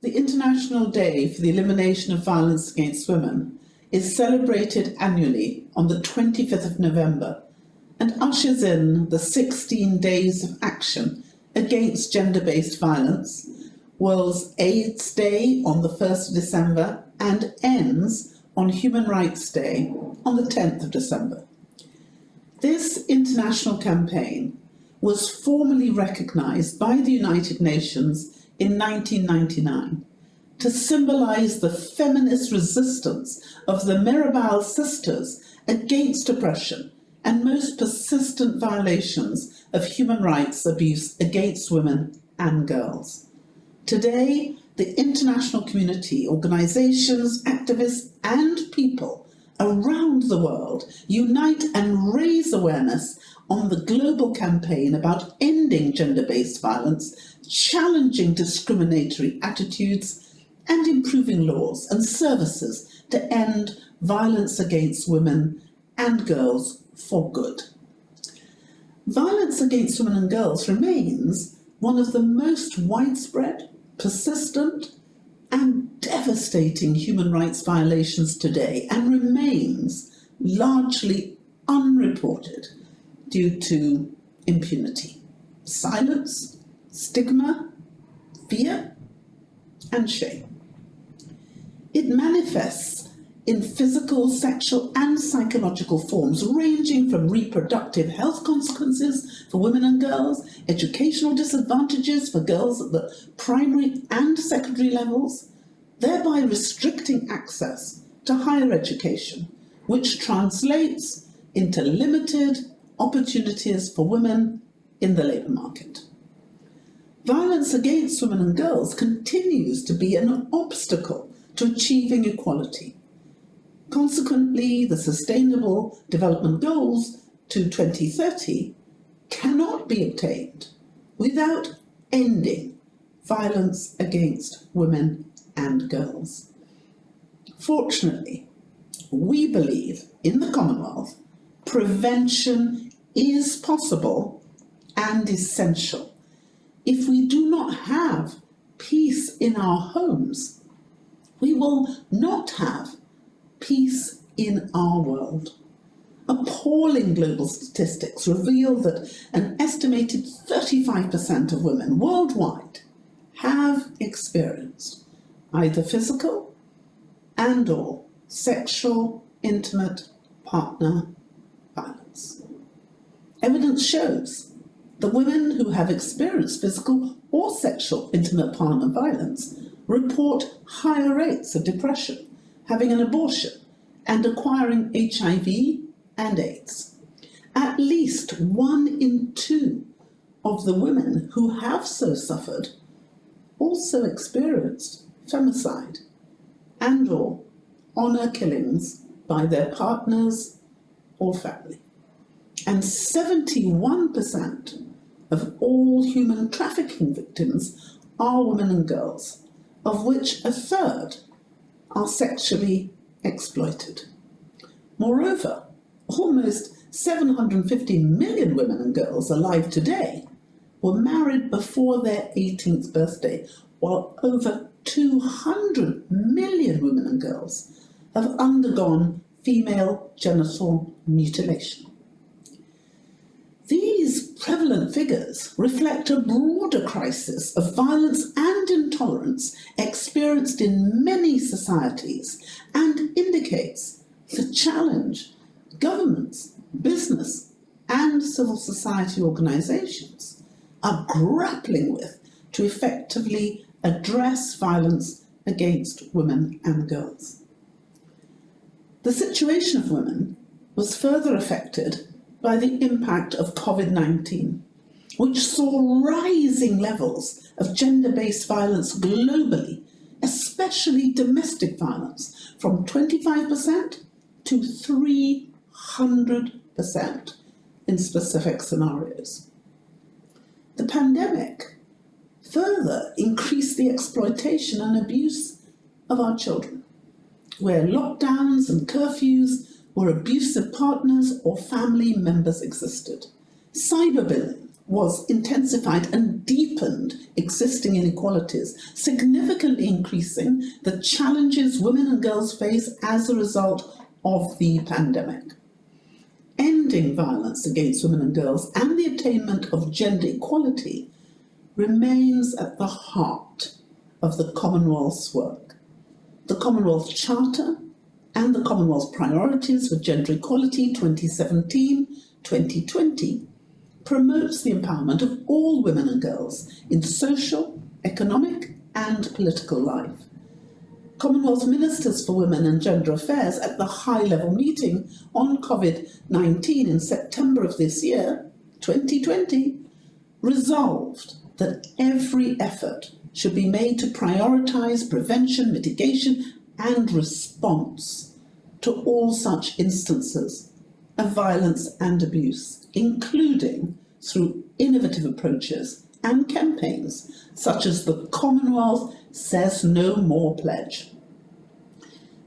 The International Day for the Elimination of Violence Against Women is celebrated annually on the 25th of November and ushers in the 16 days of action against gender-based violence, World AIDS Day on the 1st of December, and ends on Human Rights Day on the 10th of December. This international campaign was formally recognised by the United Nations in 1999 to symbolise the feminist resistance of the Mirabal sisters against oppression and most persistent violations of human rights abuse against women and girls. Today, the international community, organisations, activists and people around the world unite and raise awareness on the global campaign about ending gender-based violence, challenging discriminatory attitudes, and improving laws and services to end violence against women and girls for good. Violence against women and girls remains one of the most widespread, persistent, and devastating human rights violations today, and remains largely unreported due to impunity, silence, stigma, fear, and shame. It manifests in physical, sexual, and psychological forms, ranging from reproductive health consequences for women and girls, educational disadvantages for girls at the primary and secondary levels, thereby restricting access to higher education, which translates into limited opportunities for women in the labour market. Violence against women and girls continues to be an obstacle to achieving equality. Consequently, the Sustainable Development Goals to 2030 cannot be obtained without ending violence against women and girls. Fortunately, we believe in the Commonwealth prevention is possible and essential. If we do not have peace in our homes, we will not have peace in our world. Appalling global statistics reveal that an estimated 35% of women worldwide have experienced either physical and/or sexual, intimate partner violence. Evidence shows that women who have experienced physical or sexual intimate partner violence report higher rates of depression, having an abortion, and acquiring HIV and AIDS. At least 1 in 2 of the women who have so suffered also experienced femicide and/or honour killings by their partners or family. And 71% of all human trafficking victims are women and girls, of which a third are sexually exploited. Moreover, almost 750 million women and girls alive today were married before their 18th birthday, while over 200 million women and girls have undergone female genital mutilation. These prevalent figures reflect a broader crisis of violence and intolerance experienced in many societies and indicates the challenge governments, business, and civil society organisations are grappling with to effectively address violence against women and girls. The situation of women was further affected by the impact of COVID-19, which saw rising levels of gender-based violence globally, especially domestic violence, from 25% to 300% in specific scenarios. The pandemic further increased the exploitation and abuse of our children, where lockdowns and curfews where abusive partners or family members existed. Cyberbullying was intensified and deepened existing inequalities, significantly increasing the challenges women and girls face as a result of the pandemic. Ending violence against women and girls and the attainment of gender equality remains at the heart of the Commonwealth's work. The Commonwealth Charter and the Commonwealth Priorities for Gender Equality 2017-2020 promotes the empowerment of all women and girls in social, economic and political life. Commonwealth Ministers for Women and Gender Affairs at the high-level meeting on COVID-19 in September of this year, 2020, resolved that every effort should be made to prioritise prevention, mitigation and response to all such instances of violence and abuse, including through innovative approaches and campaigns such as the Commonwealth Says No More pledge.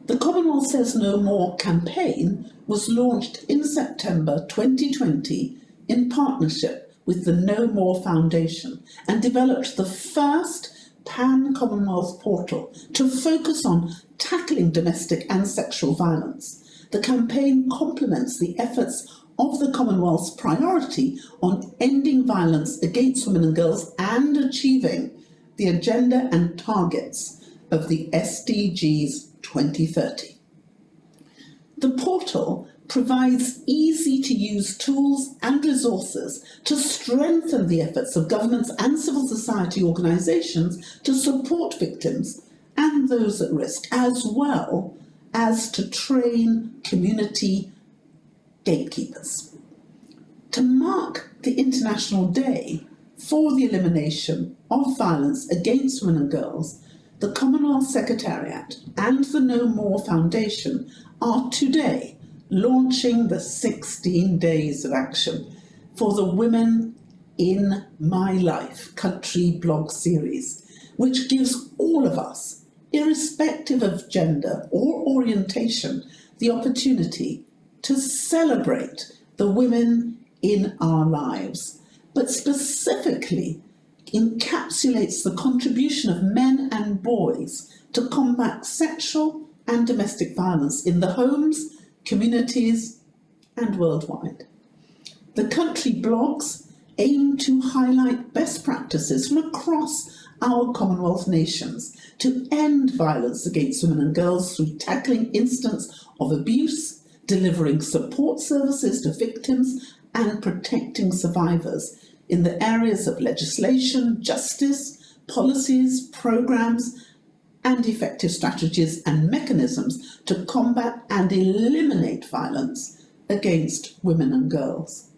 The Commonwealth Says No More campaign was launched in September 2020 in partnership with the No More Foundation and developed the first pan-Commonwealth portal to focus on tackling domestic and sexual violence. The campaign complements the efforts of the Commonwealth's priority on ending violence against women and girls and achieving the agenda and targets of the SDGs 2030. The portal provides easy-to-use tools and resources to strengthen the efforts of governments and civil society organisations to support victims and those at risk, as well as to train community gatekeepers. To mark the International Day for the Elimination of Violence Against Women and Girls, the Commonwealth Secretariat and the No More Foundation are today launching the 16 Days of Action for the Women in My Life country blog series, which gives all of us, irrespective of gender or orientation, the opportunity to celebrate the women in our lives, but specifically encapsulates the contribution of men and boys to combat sexual and domestic violence in the homes, communities and worldwide. The country blogs aim to highlight best practices from across our Commonwealth nations to end violence against women and girls through tackling incidents of abuse, delivering support services to victims and protecting survivors in the areas of legislation, justice, policies, programmes and effective strategies and mechanisms to combat and eliminate violence against women and girls.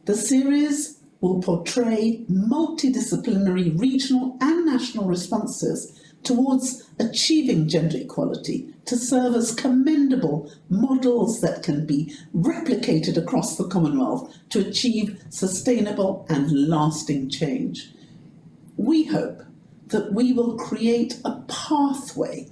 The series will portray multidisciplinary regional and national responses towards achieving gender equality to serve as commendable models that can be replicated across the Commonwealth to achieve sustainable and lasting change. We hope that we will create a pathway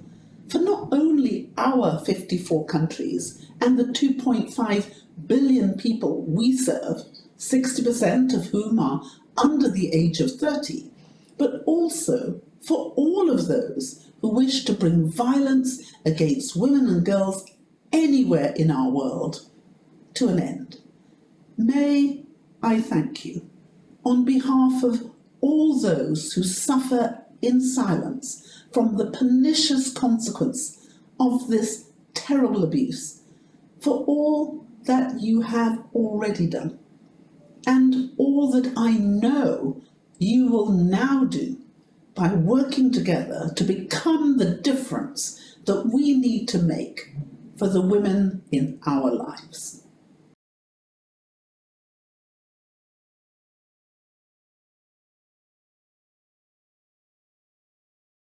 for not only our 54 countries and the 2.5 billion people we serve, 60% of whom are under the age of 30, but also for all of those who wish to bring violence against women and girls anywhere in our world to an end. May I thank you on behalf of all those who suffer in silence from the pernicious consequence of this terrible abuse, for all that you have already done, and all that I know you will now do by working together to become the difference that we need to make for the women in our lives.